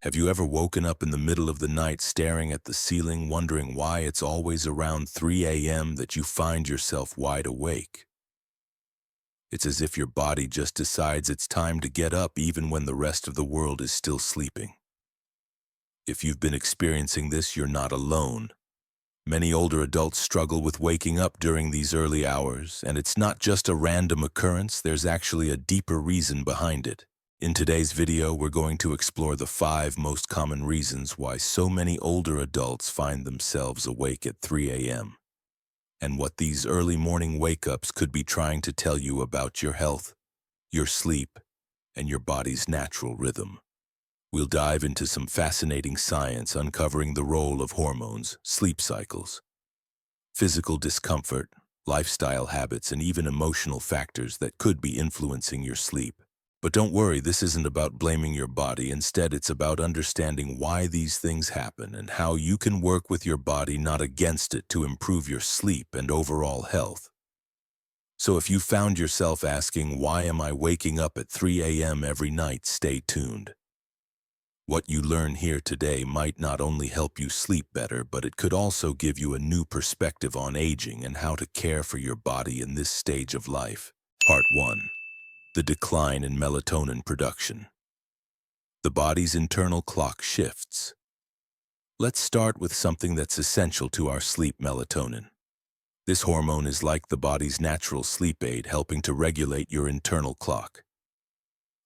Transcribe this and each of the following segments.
Have you ever woken up in the middle of the night staring at the ceiling, wondering why it's always around 3 a.m. that you find yourself wide awake? It's as if your body just decides it's time to get up even when the rest of the world is still sleeping. If you've been experiencing this, you're not alone. Many older adults struggle with waking up during these early hours, and it's not just a random occurrence, there's actually a deeper reason behind it. In today's video, we're going to explore the 5 most common reasons why so many older adults find themselves awake at 3 a.m. and what these early morning wake-ups could be trying to tell you about your health, your sleep, and your body's natural rhythm. We'll dive into some fascinating science uncovering the role of hormones, sleep cycles, physical discomfort, lifestyle habits, and even emotional factors that could be influencing your sleep. But don't worry, this isn't about blaming your body. Instead, it's about understanding why these things happen and how you can work with your body, not against it, to improve your sleep and overall health. So if you found yourself asking, why am I waking up at 3 a.m. every night, stay tuned. What you learn here today might not only help you sleep better, but it could also give you a new perspective on aging and how to care for your body in this stage of life. Part 1. The decline in melatonin production. The body's internal clock shifts. Let's start with something that's essential to our sleep: melatonin. This hormone is like the body's natural sleep aid, helping to regulate your internal clock.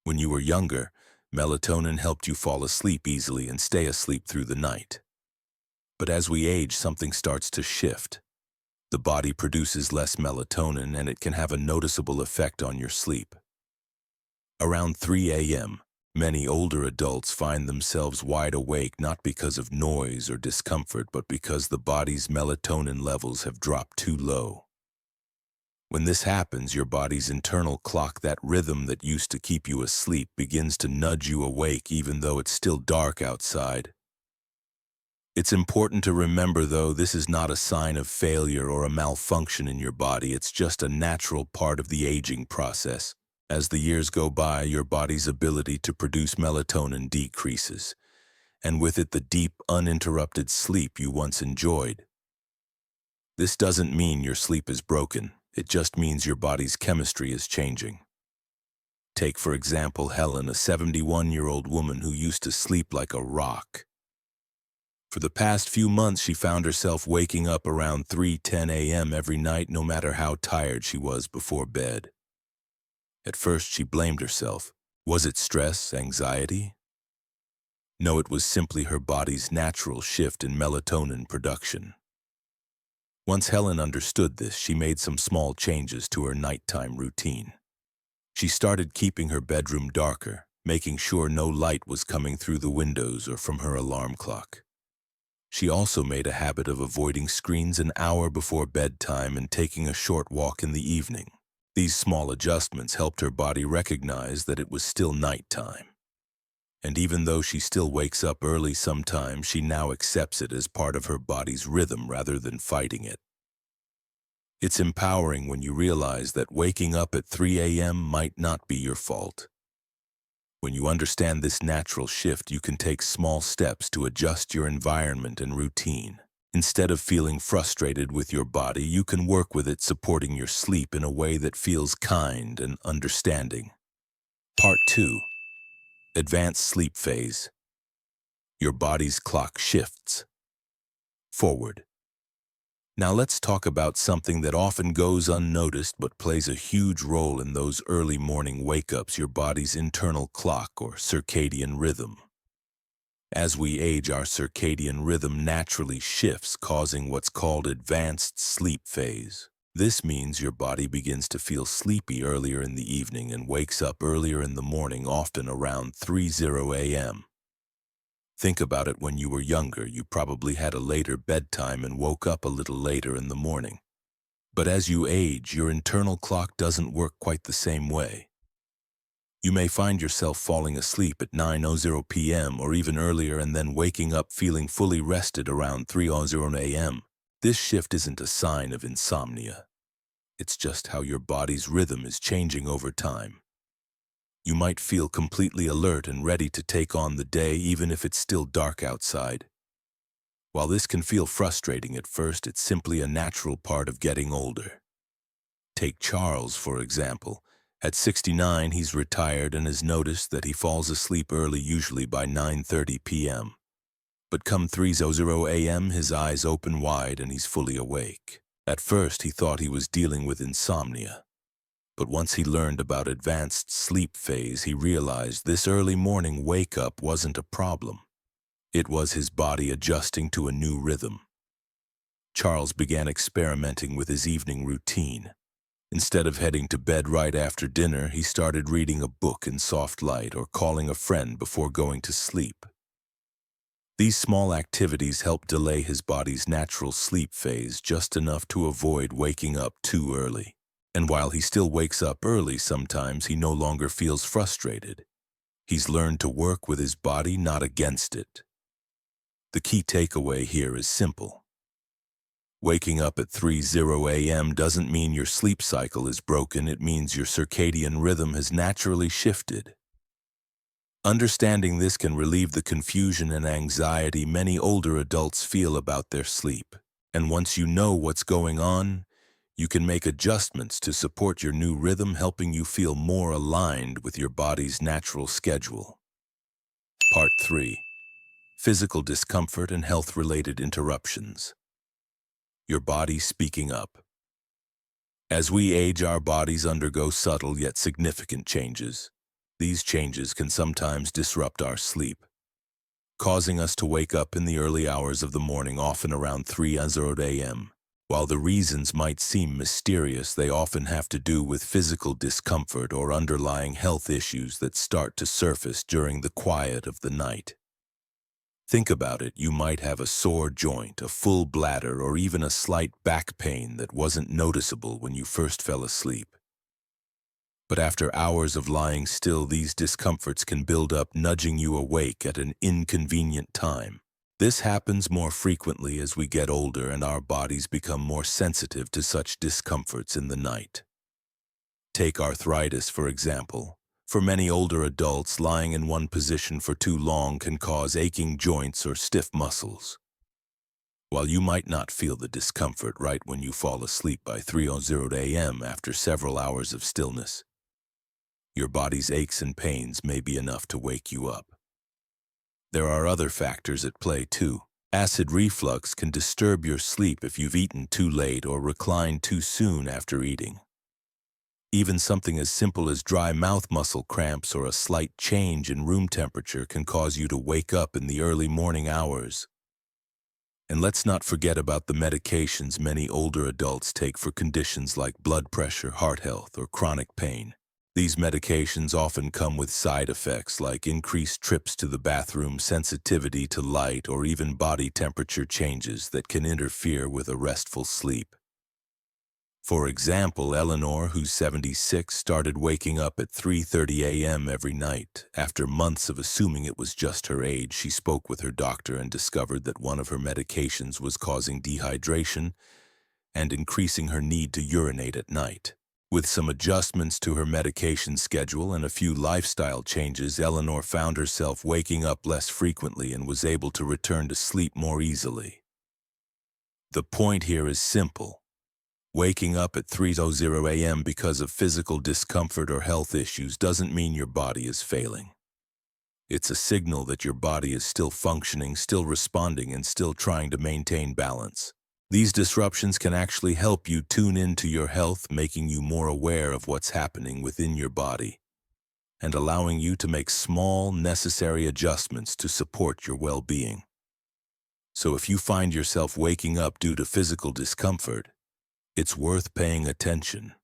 When you were younger, melatonin helped you fall asleep easily and stay asleep through the night. But as we age, something starts to shift. The body produces less melatonin, and it can have a noticeable effect on your sleep. Around 3 a.m., many older adults find themselves wide awake not because of noise or discomfort, but because the body's melatonin levels have dropped too low. When this happens, your body's internal clock, that rhythm that used to keep you asleep, begins to nudge you awake even though it's still dark outside. It's important to remember, though, this is not a sign of failure or a malfunction in your body. It's just a natural part of the aging process. As the years go by, your body's ability to produce melatonin decreases, and with it the deep, uninterrupted sleep you once enjoyed. This doesn't mean your sleep is broken. It just means your body's chemistry is changing. Take, for example, Helen, a 71-year-old woman who used to sleep like a rock. For the past few months, she found herself waking up around 3:10 a.m. every night, no matter how tired she was before bed. At first, she blamed herself. Was it stress, anxiety? No, it was simply her body's natural shift in melatonin production. Once Helen understood this, she made some small changes to her nighttime routine. She started keeping her bedroom darker, making sure no light was coming through the windows or from her alarm clock. She also made a habit of avoiding screens an hour before bedtime and taking a short walk in the evening. These small adjustments helped her body recognize that it was still nighttime. And even though she still wakes up early sometimes, she now accepts it as part of her body's rhythm rather than fighting it. It's empowering when you realize that waking up at 3 a.m. might not be your fault. When you understand this natural shift, you can take small steps to adjust your environment and routine. Instead of feeling frustrated with your body, you can work with it, supporting your sleep in a way that feels kind and understanding. Part 2. Advanced sleep phase. Your body's clock shifts forward. Now let's talk about something that often goes unnoticed but plays a huge role in those early morning wake-ups: your body's internal clock, or circadian rhythm. As we age, our circadian rhythm naturally shifts, causing what's called advanced sleep phase. This means your body begins to feel sleepy earlier in the evening and wakes up earlier in the morning, often around 3:00 a.m. Think about it: when you were younger, you probably had a later bedtime and woke up a little later in the morning. But as you age, your internal clock doesn't work quite the same way. You may find yourself falling asleep at 9:00 p.m. or even earlier, and then waking up feeling fully rested around 3:00 a.m. This shift isn't a sign of insomnia. It's just how your body's rhythm is changing over time. You might feel completely alert and ready to take on the day even if it's still dark outside. While this can feel frustrating at first, it's simply a natural part of getting older. Take Charles, for example. At 69, he's retired and has noticed that he falls asleep early, usually by 9:30 p.m. But come 3:00 a.m., his eyes open wide and he's fully awake. At first, he thought he was dealing with insomnia. But once he learned about advanced sleep phase, he realized this early morning wake-up wasn't a problem. It was his body adjusting to a new rhythm. Charles began experimenting with his evening routine. Instead of heading to bed right after dinner, he started reading a book in soft light or calling a friend before going to sleep. These small activities help delay his body's natural sleep phase just enough to avoid waking up too early. And while he still wakes up early sometimes, he no longer feels frustrated. He's learned to work with his body, not against it. The key takeaway here is simple. Waking up at 3:00 a.m. doesn't mean your sleep cycle is broken, it means your circadian rhythm has naturally shifted. Understanding this can relieve the confusion and anxiety many older adults feel about their sleep. And once you know what's going on, you can make adjustments to support your new rhythm, helping you feel more aligned with your body's natural schedule. Part 3. Physical discomfort and health-related interruptions. Your body speaking up. As we age, our bodies undergo subtle yet significant changes. These changes can sometimes disrupt our sleep, causing us to wake up in the early hours of the morning, often around 3:00 a.m. While the reasons might seem mysterious, they often have to do with physical discomfort or underlying health issues that start to surface during the quiet of the night. Think about it. You might have a sore joint, a full bladder, or even a slight back pain that wasn't noticeable when you first fell asleep. But after hours of lying still, these discomforts can build up, nudging you awake at an inconvenient time. This happens more frequently as we get older and our bodies become more sensitive to such discomforts in the night. Take arthritis, for example. For many older adults, lying in one position for too long can cause aching joints or stiff muscles. While you might not feel the discomfort right when you fall asleep by 3:00 a.m. after several hours of stillness, your body's aches and pains may be enough to wake you up. There are other factors at play too. Acid reflux can disturb your sleep if you've eaten too late or reclined too soon after eating. Even something as simple as dry mouth muscle cramps or a slight change in room temperature can cause you to wake up in the early morning hours. And let's not forget about the medications many older adults take for conditions like blood pressure, heart health, or chronic pain. These medications often come with side effects like increased trips to the bathroom, sensitivity to light, or even body temperature changes that can interfere with a restful sleep. For example, Eleanor, who's 76, started waking up at 3:30 a.m. every night. After months of assuming it was just her age, she spoke with her doctor and discovered that one of her medications was causing dehydration and increasing her need to urinate at night. With some adjustments to her medication schedule and a few lifestyle changes, Eleanor found herself waking up less frequently and was able to return to sleep more easily. The point here is simple. Waking up at 3:00 a.m. because of physical discomfort or health issues doesn't mean your body is failing. It's a signal that your body is still functioning, still responding, and still trying to maintain balance. These disruptions can actually help you tune into your health, making you more aware of what's happening within your body and allowing you to make small, necessary adjustments to support your well-being. So if you find yourself waking up due to physical discomfort, it's worth paying attention.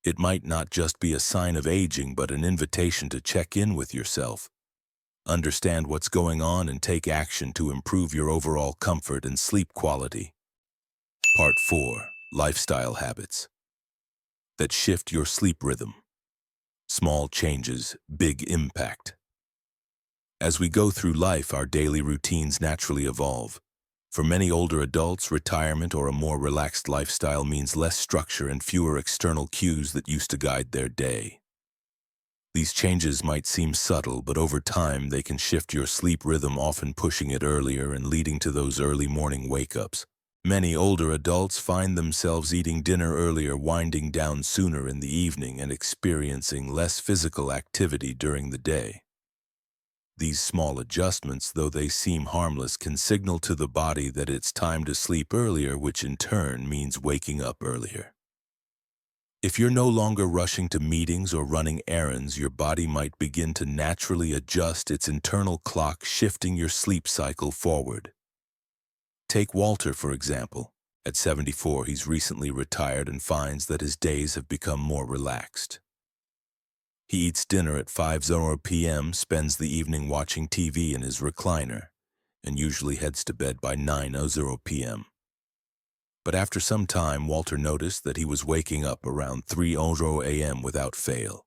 It might not just be a sign of aging, but an invitation to check in with yourself, understand what's going on, and take action to improve your overall comfort and sleep quality. Part 4. Lifestyle habits that shift your sleep rhythm. Small changes, big impact. As we go through life, our daily routines naturally evolve. For many older adults, retirement or a more relaxed lifestyle means less structure and fewer external cues that used to guide their day. These changes might seem subtle, but over time they can shift your sleep rhythm, often pushing it earlier and leading to those early morning wake-ups. Many older adults find themselves eating dinner earlier, winding down sooner in the evening, and experiencing less physical activity during the day. These small adjustments, though they seem harmless, can signal to the body that it's time to sleep earlier, which in turn means waking up earlier. If you're no longer rushing to meetings or running errands, your body might begin to naturally adjust its internal clock, shifting your sleep cycle forward. Take Walter, for example. At 74, he's recently retired and finds that his days have become more relaxed. He eats dinner at 5:00 p.m., spends the evening watching TV in his recliner, and usually heads to bed by 9:00 p.m. But after some time, Walter noticed that he was waking up around 3:00 a.m. without fail.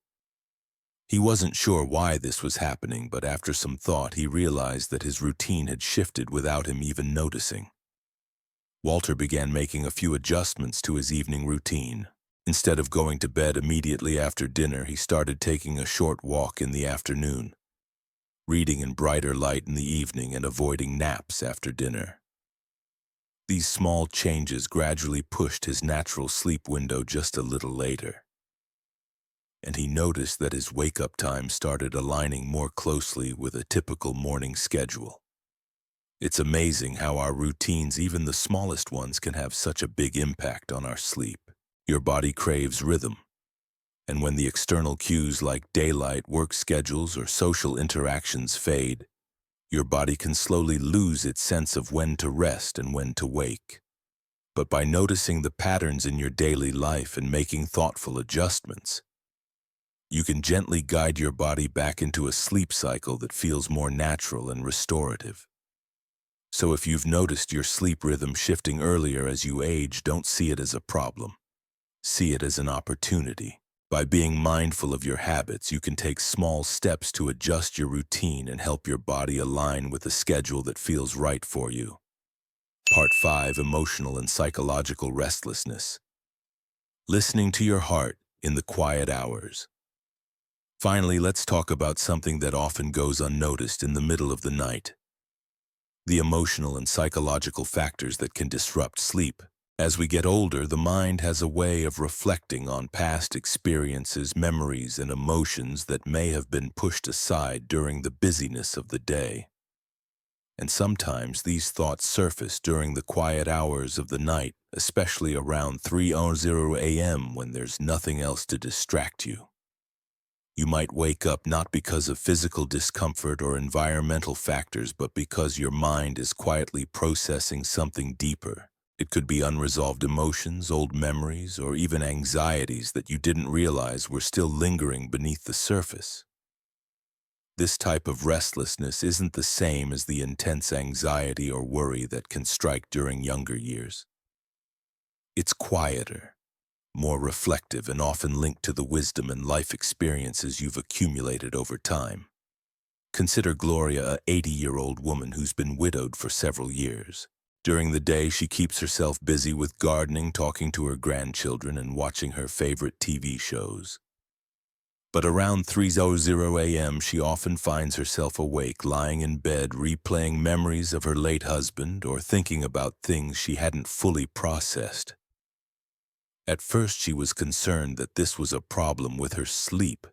He wasn't sure why this was happening, but after some thought, he realized that his routine had shifted without him even noticing. Walter began making a few adjustments to his evening routine. Instead of going to bed immediately after dinner, he started taking a short walk in the afternoon, reading in brighter light in the evening, and avoiding naps after dinner. These small changes gradually pushed his natural sleep window just a little later, and he noticed that his wake-up time started aligning more closely with a typical morning schedule. It's amazing how our routines, even the smallest ones, can have such a big impact on our sleep. Your body craves rhythm, and when the external cues like daylight, work schedules, or social interactions fade, your body can slowly lose its sense of when to rest and when to wake. But by noticing the patterns in your daily life and making thoughtful adjustments, you can gently guide your body back into a sleep cycle that feels more natural and restorative. So if you've noticed your sleep rhythm shifting earlier as you age, don't see it as a problem. See it as an opportunity. By being mindful of your habits, you can take small steps to adjust your routine and help your body align with a schedule that feels right for you. Part 5. Emotional and Psychological Restlessness. Listening to your heart in the quiet hours. Finally, let's talk about something that often goes unnoticed in the middle of the night: the emotional and psychological factors that can disrupt sleep. As we get older, the mind has a way of reflecting on past experiences, memories, and emotions that may have been pushed aside during the busyness of the day. And sometimes these thoughts surface during the quiet hours of the night, especially around 3:00 a.m. when there's nothing else to distract you. You might wake up not because of physical discomfort or environmental factors, but because your mind is quietly processing something deeper. It could be unresolved emotions, old memories, or even anxieties that you didn't realize were still lingering beneath the surface. This type of restlessness isn't the same as the intense anxiety or worry that can strike during younger years. It's quieter, more reflective, and often linked to the wisdom and life experiences you've accumulated over time. Consider Gloria, a 80-year-old woman who's been widowed for several years. During the day, she keeps herself busy with gardening, talking to her grandchildren, and watching her favorite TV shows. But around 3:00 a.m., she often finds herself awake, lying in bed, replaying memories of her late husband or thinking about things she hadn't fully processed. At first, she was concerned that this was a problem with her sleep,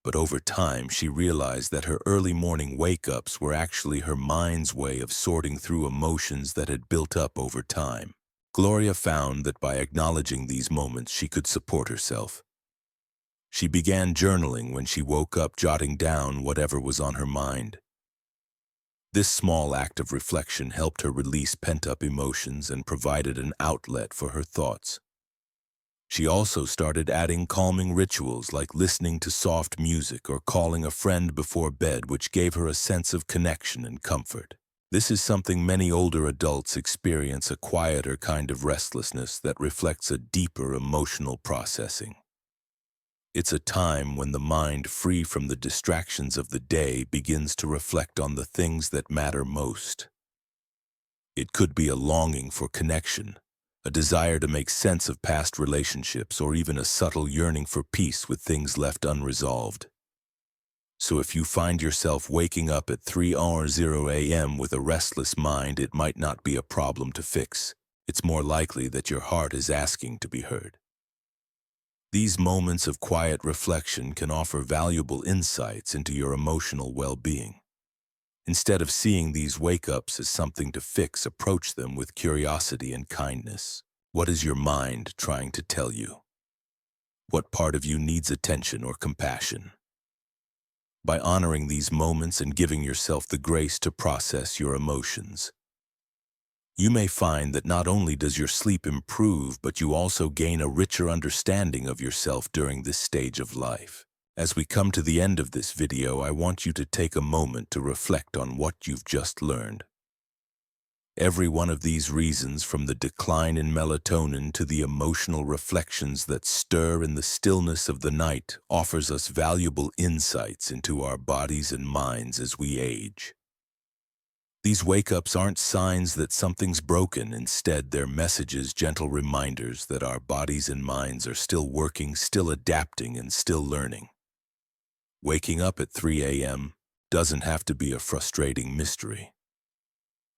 but over time she realized that her early morning wake-ups were actually her mind's way of sorting through emotions that had built up over time. Gloria found that by acknowledging these moments, she could support herself. She began journaling when she woke up, jotting down whatever was on her mind. This small act of reflection helped her release pent-up emotions and provided an outlet for her thoughts. She also started adding calming rituals like listening to soft music or calling a friend before bed, which gave her a sense of connection and comfort. This is something many older adults experience: a quieter kind of restlessness that reflects a deeper emotional processing. It's a time when the mind, free from the distractions of the day, begins to reflect on the things that matter most. It could be a longing for connection, a desire to make sense of past relationships, or even a subtle yearning for peace with things left unresolved. So if you find yourself waking up at 3:00 a.m. with a restless mind, it might not be a problem to fix. It's more likely that your heart is asking to be heard. These moments of quiet reflection can offer valuable insights into your emotional well-being. Instead of seeing these wake-ups as something to fix, approach them with curiosity and kindness. What is your mind trying to tell you? What part of you needs attention or compassion? By honoring these moments and giving yourself the grace to process your emotions, you may find that not only does your sleep improve, but you also gain a richer understanding of yourself during this stage of life. As we come to the end of this video, I want you to take a moment to reflect on what you've just learned. Every one of these reasons, from the decline in melatonin to the emotional reflections that stir in the stillness of the night, offers us valuable insights into our bodies and minds as we age. These wake-ups aren't signs that something's broken. Instead, they're messages, gentle reminders that our bodies and minds are still working, still adapting, and still learning. Waking up at 3 a.m. doesn't have to be a frustrating mystery.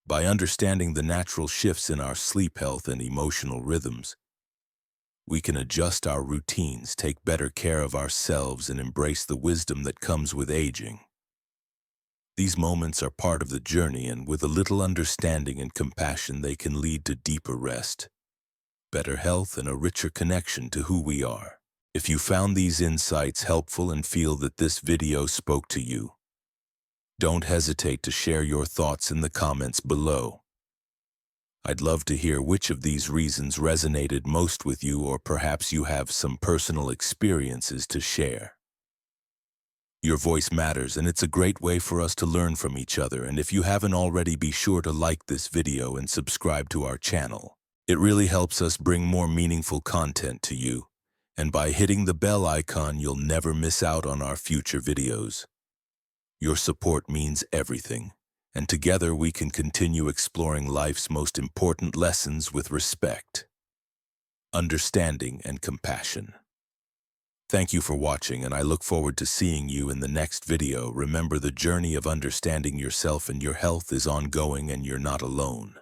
By understanding the natural shifts in our sleep health and emotional rhythms, we can adjust our routines, take better care of ourselves, and embrace the wisdom that comes with aging. These moments are part of the journey, and with a little understanding and compassion, they can lead to deeper rest, better health, and a richer connection to who we are. If you found these insights helpful and feel that this video spoke to you, don't hesitate to share your thoughts in the comments below. I'd love to hear which of these reasons resonated most with you, or perhaps you have some personal experiences to share. Your voice matters, and it's a great way for us to learn from each other. And if you haven't already, be sure to like this video and subscribe to our channel. It really helps us bring more meaningful content to you. And by hitting the bell icon, you'll never miss out on our future videos. Your support means everything, and together we can continue exploring life's most important lessons with respect, understanding, and compassion. Thank you for watching, and I look forward to seeing you in the next video. Remember, the journey of understanding yourself and your health is ongoing, and you're not alone.